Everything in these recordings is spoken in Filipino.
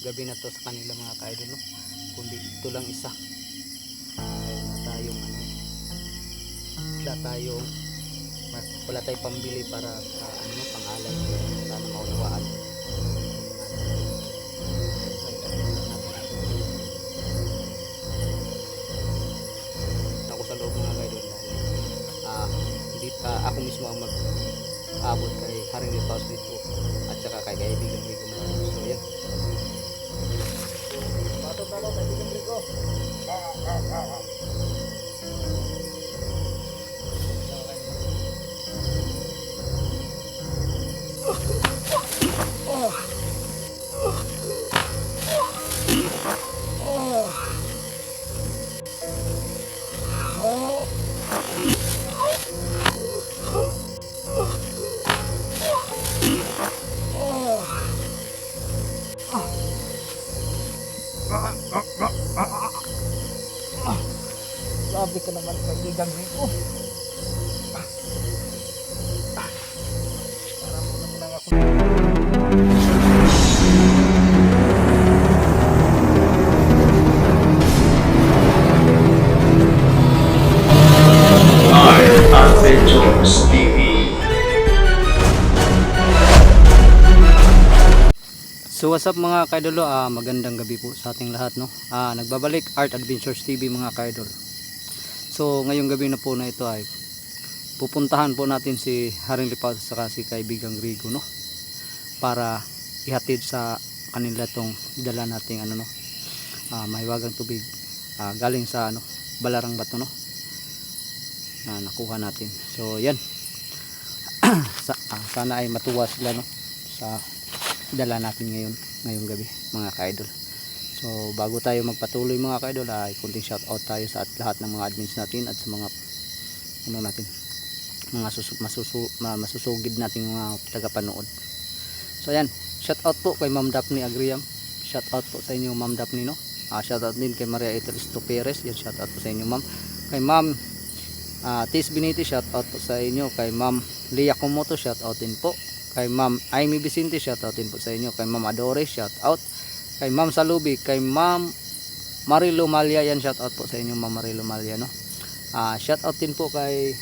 gabi na to sa kanila mga ka-idol, no? Kundi ito lang isa. Wala tayong ano, wala tayong pambili para sa ano, pangalay. Sana maunawaan. Ako sa loob mga ka-idol dahil hindi ako mismo ang mag-abot kay Haring Lipaos dito at saka kay kaibigan Rico mga ka-idol. So yan. Bato kaibigan Rico. Grabe ka naman kaibigan Rico. Para mo naman lang ako. Adventures TV. So what's up mga kaidolo, magandang gabi po sa ating lahat, no. Nagbabalik Art Adventures TV mga kaidol. So ngayong gabi na po na ito ay pupuntahan po natin si Haring Lipaos at si kaibigang Rico, no, para ihatid sa kanila tong dala nating ano, no, mahiwagang tubig galing sa ano, Balarang Bato, no, na nakuha natin. So yan. Sana ay matuwa sila, no, sa dala natin ngayong gabi mga ka-idol. So bago tayo magpatuloy mga ka-idol, ay kunting shout out tayo sa lahat ng mga admins natin at sa mga ano natin, mga masusugid nating mga tagapanood. So ayan, shout out po kay Ma'am Daphne Agriam, shout out po sa inyo Ma'am Daphne, no. Shout out din kay Maria Eteristo Perez, yan, shout out po sa inyo ma'am. Kay Ma'am Tis Biniti, shout out po sa inyo. Kay Ma'am Lia Kumoto, shout out din po. Kay Ma'am Amy Vicente, shout out din po sa inyo. Kay Ma'am Adore, shout out. Kay Ma'am Salubi, kay Ma'am Marilo Malia, yan, shout out po sa inyo Ma'am Marilo Malia, no. Shout out din po kay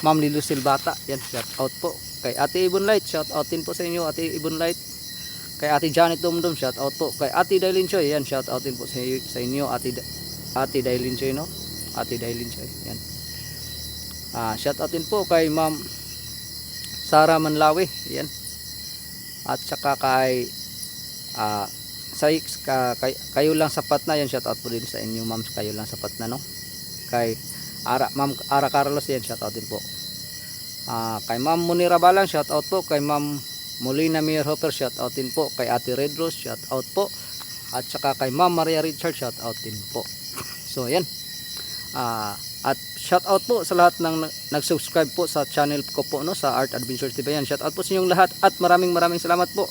Ma'am Lilo Silbata, yan, shout out po. Kay Ate Ibon Light, shout out din po sa inyo Ate Ibon Light. Kay Ate Janet Dumdum, shout out po. Kay Ate Dailin Choy, yan, shout out din po sa inyo Ate Dailin Choy, no. Ate Dailin Choy, yan. Shout out din po kay Ma'am Sara Manlawi, yan. At saka kay kayo lang sapat na, yan, shout out po din sa inyo ma'am, kayo lang sapat na, no. Kay Ma'am Ara Carlos, yan, shout out din po. Kay Ma'am Munira Balang, shout out po. Kay Ma'am Molina Mayor Hopper, shout out din po. Kay Ate Red Rose, shout out po. At saka kay Ma'am Maria Richard, shout out din po. So yan. At shout out po sa lahat ng nag-subscribe po sa channel ko po, no, sa Art Adventures TV. Yan, shout out po sa inyong lahat at maraming salamat po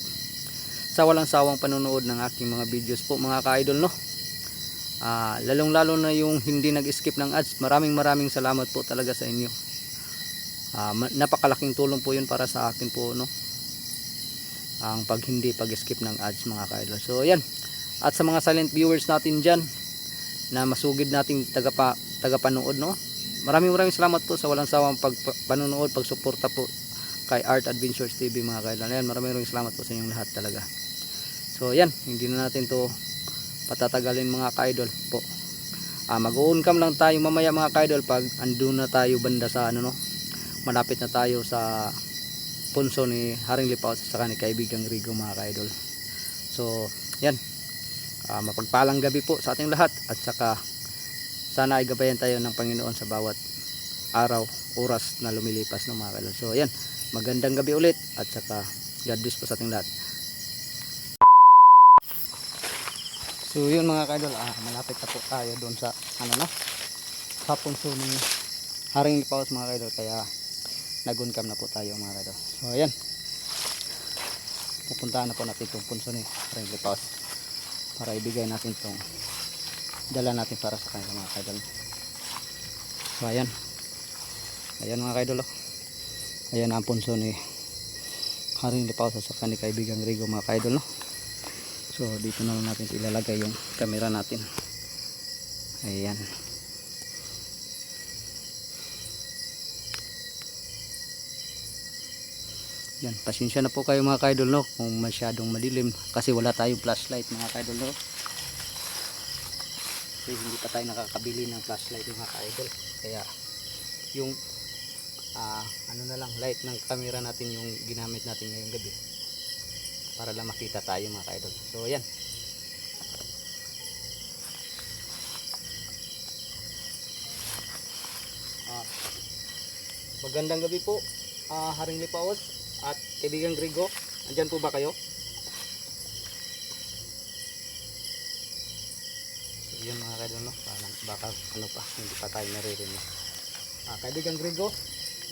sa walang sawang panonood ng aking mga videos po mga ka-idol, no. Lalong lalo na yung hindi nag-skip ng ads, maraming salamat po talaga sa inyo. Napakalaking tulong po yun para sa akin po, no, ang pag-skip ng ads mga ka-idol. So yan. At sa mga silent viewers natin dyan na masugid nating tagapanood, no, maraming salamat po sa walang sawang panonood, pagsuporta po kay Art Adventures TV mga ka-idol. Yan, maraming salamat po sa inyong lahat talaga. So yan, hindi na natin to patatagalin mga ka-idol po. Mag-uuncam lang tayo mamaya mga ka-idol pag andun na tayo banda sa ano, no, malapit na tayo sa punso ni Haring Lipaos sa ni kaibigang Rico mga ka-idol. So yan, mapagpalang gabi po sa ating lahat at saka sana ay gabayan tayo ng Panginoon sa bawat araw, oras na lumilipas ng mga ka-idol. So yan, magandang gabi ulit at saka God bless po sa ating lahat. So yun mga ka-idol, malapit na po tayo doon sa ano, no, sa punso ni Haring Lipaos mga ka-idol, kaya nag-uncam na po tayo mga ka-idol. So ayan, pupuntahan na po natin itong punso ni Haring Lipaos para ibigay natin itong dala natin para sa kanila mga ka-idol. So ayan mga ka-idol, ayan ang punso ni Haring Lipaos sa kanila kaibigang Rico mga ka-idol, no. So dito na lang natin ilalagay yung camera natin. Ayan. Yan, pasensya na po kayo mga kaidol, no, kung masyadong madilim kasi wala tayong flashlight mga kaidol, no. Kasi hindi pa tayo nakakabili ng flashlight mga kaidol. Kaya yung ano na lang, light ng camera natin yung ginamit natin ngayong gabi para lang makita tayo mga kaidol. So yan. Magandang gabi po, Haring Lipaos at kaibigang Grigo. Andyan po ba kayo? So yun mga kaidol, no? Baka ano pa, hindi pa tayo naririnig. Kaibigang Grigo,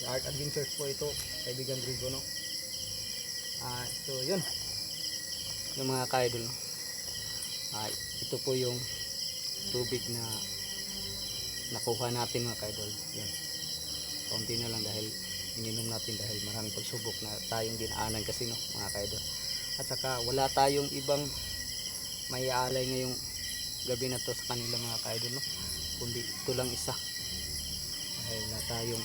Art Adventures po ito, kaibigang Grigo, no? So yun, yung mga kaidol, no? Ito po yung tubig na nakuha natin mga kaidol. Yan, kaunti na lang dahil ininom natin dahil maraming pagsubok na tayong dinaanan kasi, no, mga kaidol. At saka wala tayong ibang may aalay ngayong gabi na to sa kanila mga kaidol, no, kundi ito lang isa. Dahil wala tayong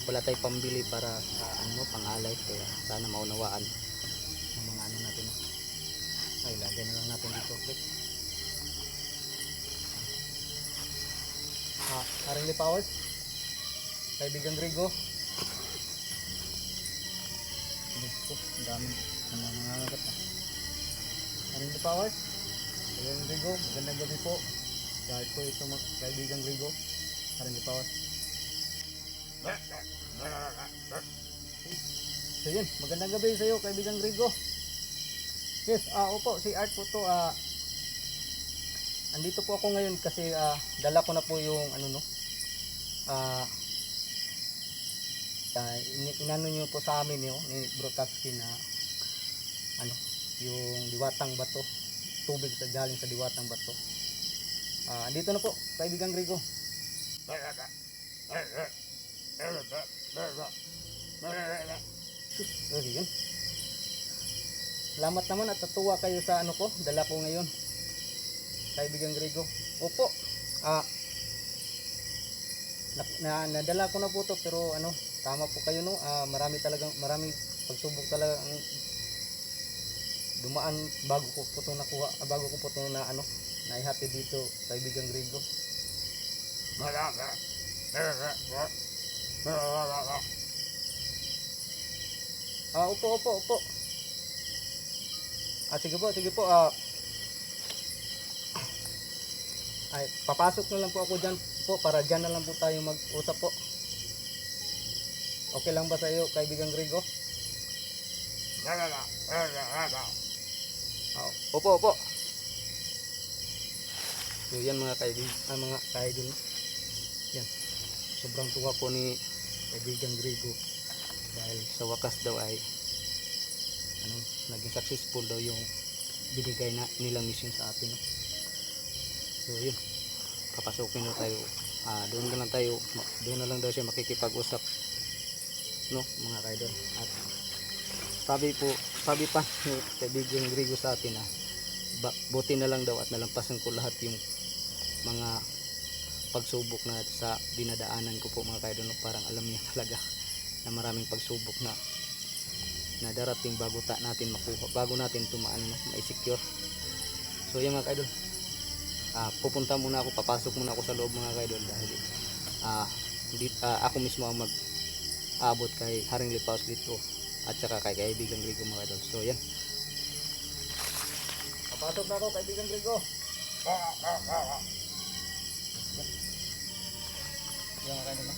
wala tayong pambili para sa pangalay, kaya sana maunawaan ng mga natin, no. Ay, lagay na lang natin dito ulit. Haring Lipaos, kaibigang Grigo. Ang dami nangangagat na. Haring Lipaos, kaibigang Grigo, magandang gabi po. Dahil po ito mga kaibigang Grigo, Haring Lipaos. So yun, magandang gabi sa iyo kaibigang Grigo. Yes, opo, si Art po to. Andito po ako ngayon kasi dala ko na po yung inano nyo po sa amin yun, ni Bro Tatsuki na yung diwatang bato, tubig sa galing sa diwatang bato. Andito na po kaibigang Grigo. Yun. Salamat naman at natuwa kayo sa ko, dala ko ngayon kaibigang Grigo. Opo, nadala ko na po to, pero tama po kayo, no. Maraming pagsubok talaga ang dumaan bago ko po to nakuha, bago ko po to naihati dito kaibigang Grigo. Opo. Sige po. Ay, papasok na lang po ako dyan po para dyan na lang po tayo mag-usap po. Okay lang ba sa iyo kaibigang Grigo? Opo. So yan mga kaidol, yan, sobrang tuwa po ni kaibigang Grigo dahil sa wakas daw ay naging successful daw yung binigay nilang mission sa atin, no? So yun, papasokin na tayo, doon na lang daw siya makikipag-usap, no, mga kaidol. At sabi pa ni kaibigang Grigo sa atin buti na lang daw at nalampasan ko lahat yung mga pagsubok na sa dinadaanan ko po mga kaidol, no? Parang alam niya talaga na maraming pagsubok na darating bago natin makuha, bago natin tumaan, no, ma-secure. So yan mga kaidol, pupunta muna ako, papasok muna ako sa loob mga kaidol dahil ako mismo ang mag-abot kay Haring Lipaos dito at saka kay kaibigang Grigo mga kaidol. So yan, papasok na ako kaibigang Grigo. Yan mga kaidol, no?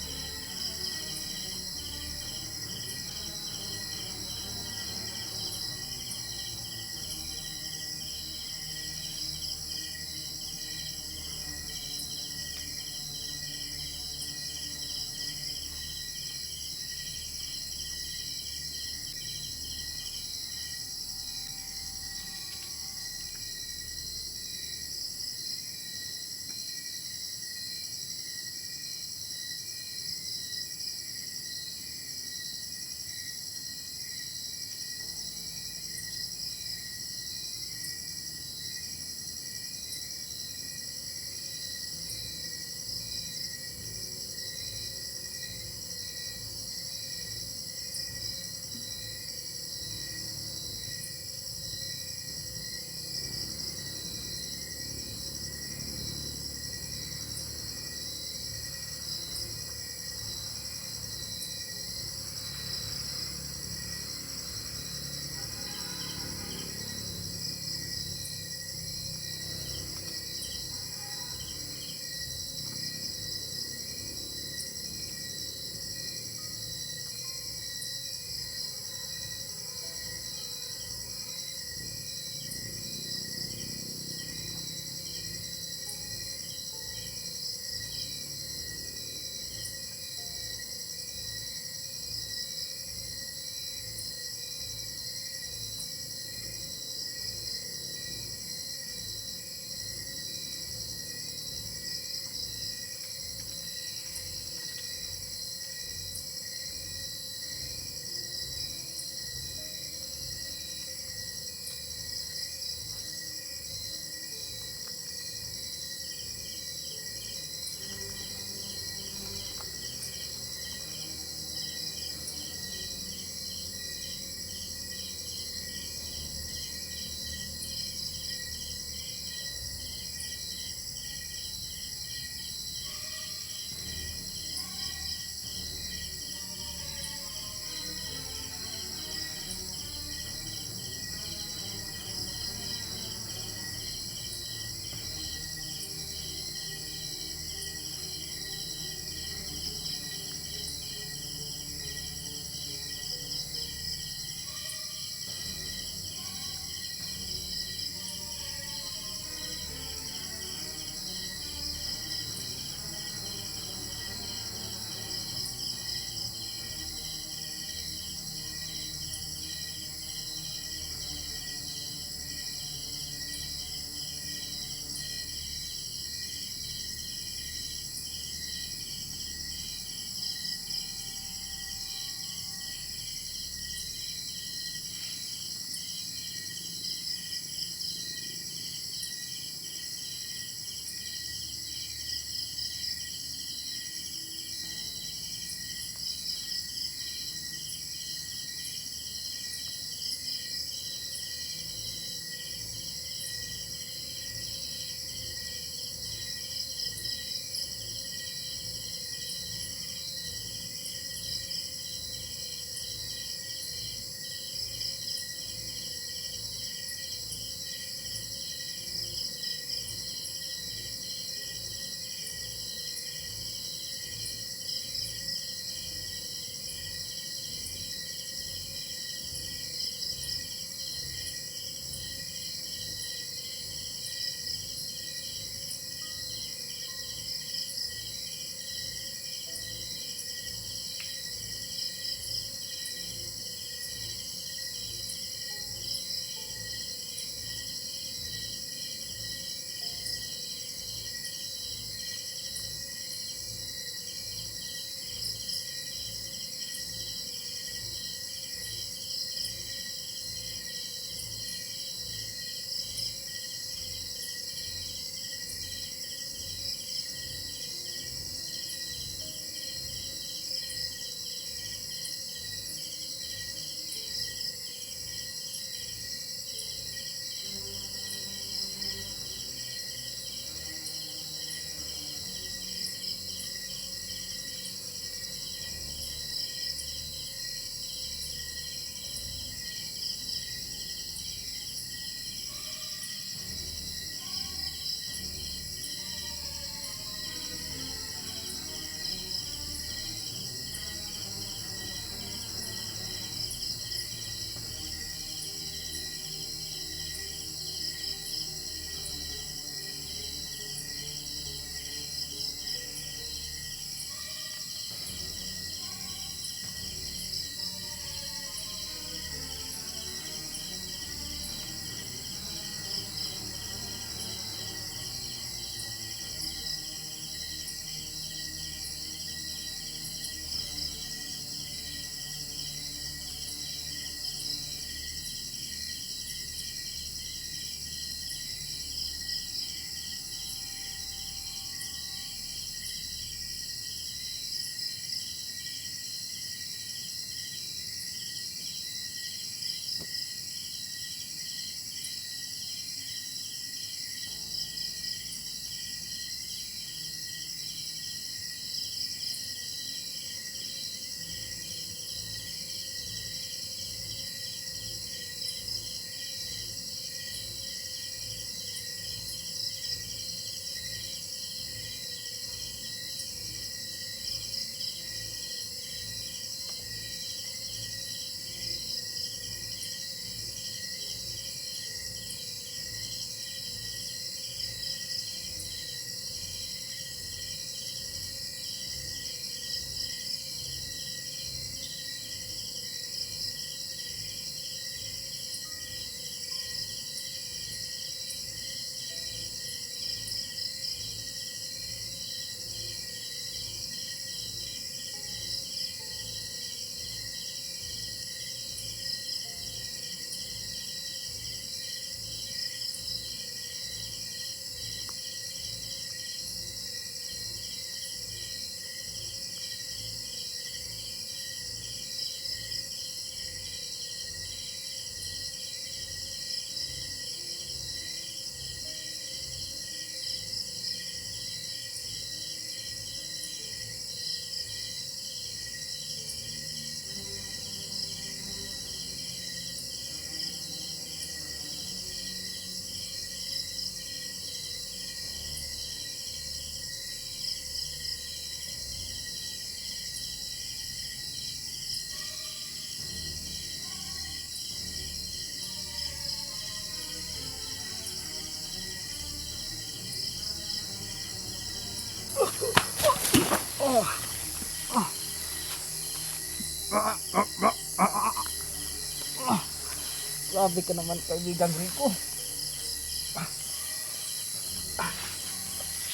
Grabe ka naman kaibigan Rico.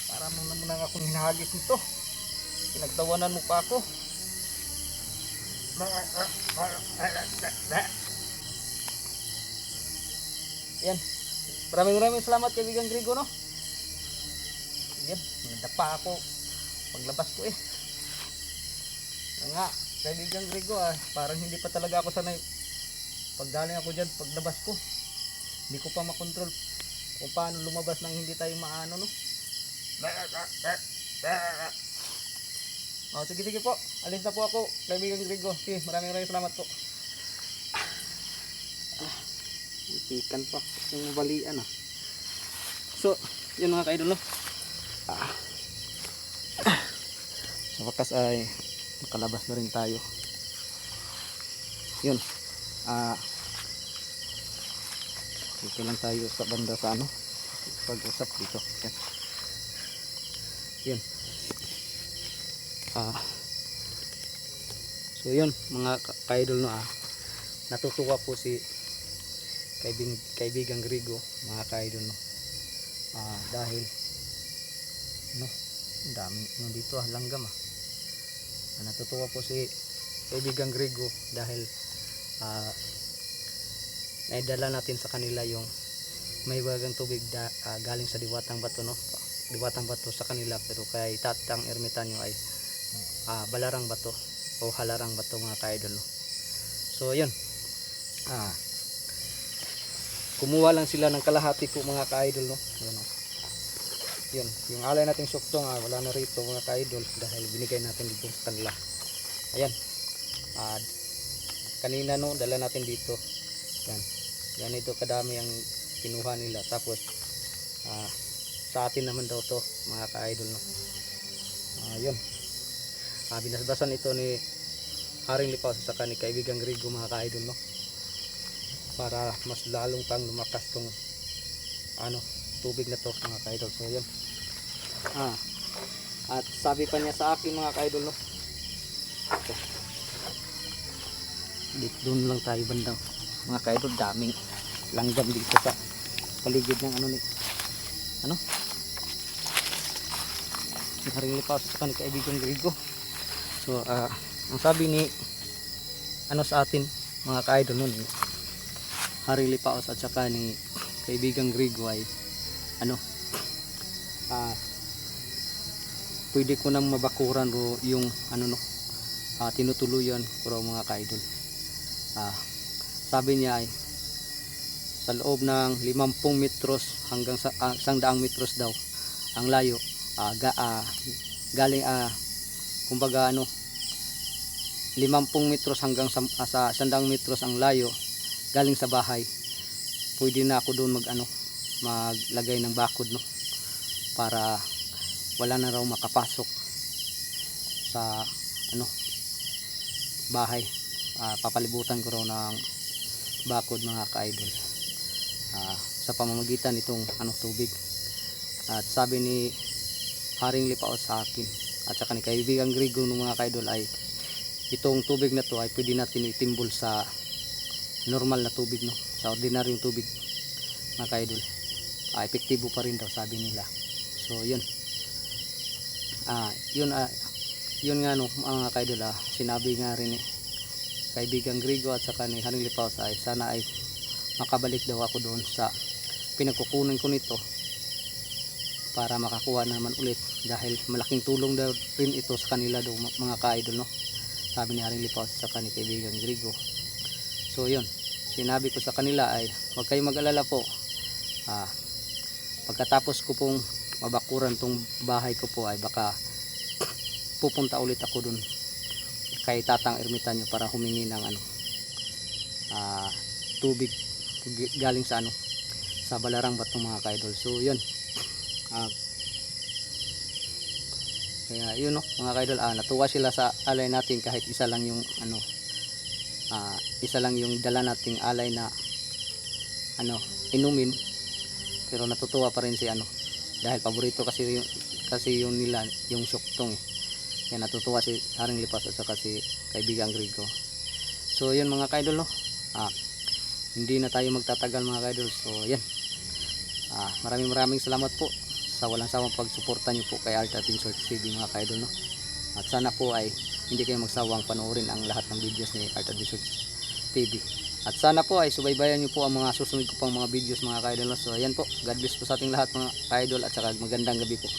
Para mo naman lang akong hinahagis nito. Pinagtawanan mo pa ako. Yan. Maraming salamat kaibigan Rico, no? Yan. Nadapa ako paglabas ko eh. Nga, kaibigan Rico parang hindi pa talaga ako sanay. Pagdaling ako dyan, paglabas ko, hindi ko pa makontrol kung paano lumabas nang hindi tayo maano, no? Oh, sige po. Alis na po ako, kaibigan Rico. Okay, maraming salamat po. Ipikan pa. Yung mabalian So, yun mga kaidol, no? Sa wakas ay makalabas na rin tayo. Yun. Dito lang tayo sa banda sa pag-usap dito. Yan. Yun. So yun mga ka-idol, no, natutuwa po si kaibigang Rico, mga ka-idol, no, dahil no, dami dito langgam natutuwa po si kaibigang Rico dahil naidala natin sa kanila yung may bagang tubig galing sa Diwatang Bato, no, Diwatang Bato sa kanila, pero kay Tatang Ermitanyo ay Balarang Bato o Halarang Bato, mga ka-idol, no. So yun, kumuha lang sila ng kalahati po, mga ka-idol, no. Yun, yun, yung alay nating suktong wala na rito, mga ka-idol, dahil binigay natin dito sa kanila. Ayan, kanina, no, dala natin dito. Yan ito kadami ang kinuha nila, tapos sa atin naman daw to, mga ka-idol, no. Yun, binasbasan ito ni Haring Lipaw sa ni kaibigang Rico, mga ka-idol, no, para mas lalong pang lumakas tong tubig na to, mga ka-idol. So yun, at sabi pa niya sa akin, mga ka-idol, no, doon lang tayo bandang, mga ka-idol, daming langgam dito sa paligid ng Haring Lipaw sa ni kaibigang Rico. So ang sabi ni sa atin, mga ka-idol, nun, Haring Lipaw at saka ni kaibigang Rico ay pwede ko nang mabakuran yung tinutuluyan ko, mga ka-idol. Sabi niya ay sa loob ng 50 metros hanggang sa 100 metros daw ang layo, galing kumbaga 50 metros hanggang sa 100 metros ang layo galing sa bahay. Pwede na ako doon maglagay ng bakod, no, para wala na raw makapasok sa bahay. Papalibutan ko raw ng bakod, mga ka-idol, sa pamamagitan nitong tubig. At sabi ni Haring Lipaw sa akin at saka ni kaibigang Rico, ng mga ka-idol, ay itong tubig na to ay pwede natin itimbol sa normal na tubig, no, sa ordinaryong tubig, mga ka-idol. Epektibo pa rin daw, sabi nila. So yun, yun nga, no, mga ka-idol, sinabi nga rin kaibigang Rico at saka ni Haring Lipaw ay sana ay makabalik daw ako doon sa pinagkukunan ko nito para makakuha naman ulit, dahil malaking tulong daw rin ito sa kanila daw, mga ka-idol, no, sabi ni Haring Lipaw at saka ni kaibigang Rico. So yun, sinabi ko sa kanila ay huwag kayong mag-alala po, pagkatapos ko pong mabakuran tong bahay ko po ay baka pupunta ulit ako dun kay Tatang Ermitanyo para humingi ng tubig galing sa sa Balarang Bato, mga ka-idol. So yun, kaya yun, no, mga ka-idol, natuwa sila sa alay natin kahit isa lang yung dala nating alay na inumin, pero natutuwa pa rin si dahil paborito kasi yung nila yung suktong, Kaya natutuwa si Haring Lipas at saka si kaibigang Grigo. So yun mga ka-idol, no? Hindi na tayo magtatagal mga ka-idol. So yan. Maraming salamat po sa walang sawang pagsuporta nyo po kay Art Adventure TV mga ka-idol, no? At sana po ay hindi kayo magsawang panoorin ang lahat ng videos ni Art Adventure TV. At sana po ay subaybayan nyo po ang mga susunod ko pang mga videos mga ka-idol, no? So ayan po, God bless po sa ating lahat mga ka-idol at saka magandang gabi po.